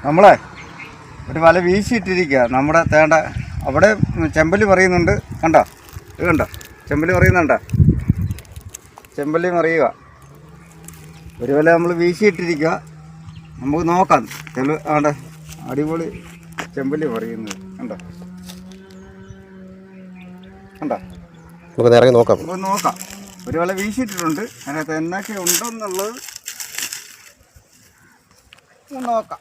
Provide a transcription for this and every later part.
നമ്മളെ ഒരു വല വീശിയിട്ടിരിക്കുക. നമ്മുടെ തേണ്ട അവിടെ ചെമ്പല്ലി പറയുന്നുണ്ട്. കണ്ടോ? ഇത് കണ്ടോ? ചെമ്പല്ലി പറയുന്നുണ്ടോ? ചെമ്പല്ലി മറിയുക. ഒരു വല നമ്മൾ വീശിയിട്ടിരിക്കുക. നമുക്ക് നോക്കാം. ആണ്ടെ അടിപൊളി ചെമ്പല്ലി പറയുന്നത് കണ്ടോ? കണ്ടോ? നമുക്ക് നേരെ നോക്കാം. നമുക്ക് നോക്കാം. ഒരു വല വീശിയിട്ടിട്ടുണ്ട്. അതിനകത്ത് എന്നൊക്കെ ഉണ്ടെന്നുള്ളത് നോക്കാം.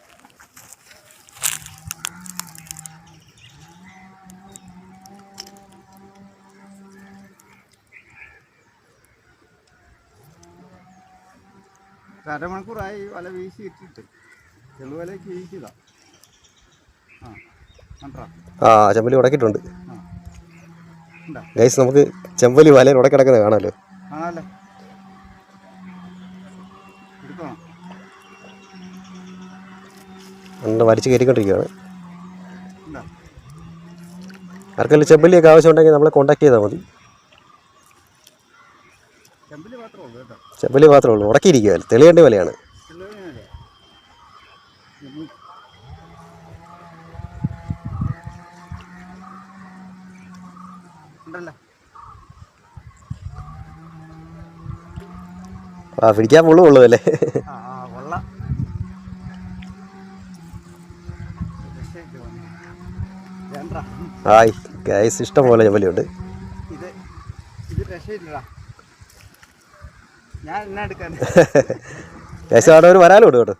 അരമണിക്കൂറായി വല വീശിയിട്ടിട്ട്. ചെളുവലയ്ക്ക് വീശിയതാ. ചെമ്പല്ലി ഉടക്കിയിട്ടുണ്ട് ഗൈസ്. നമുക്ക് ചെമ്പല്ലി വലയിൽ ഉടക്കിടക്കുന്നത് കാണാമല്ലോ. കാണാമല്ലോ. വലിച്ചു കയറിക്കൊണ്ടിരിക്കുകയാണ്. ആർക്കെങ്കിലും ചെമ്പല്ലിയൊക്കെ ആവശ്യമുണ്ടെങ്കിൽ നമ്മളെ കോൺടാക്ട് ചെയ്താൽ മതി. ചെമ്പല്ലി മാത്രമേ ഉള്ളൂ. ഉടക്കിയിരിക്കുക. തെളിയേണ്ട വലയാണ്. പിടിക്കാൻ മുള്ളുള്ളൂ അല്ലേ? ഹായ് ഗൈസ്, ഇഷ്ടം പോലെ ചെമ്പല്ലിയുണ്ട്. ഗൈസ് അവിടെ ഒരു വരാലും ഉണ്ട് കേട്ടോ.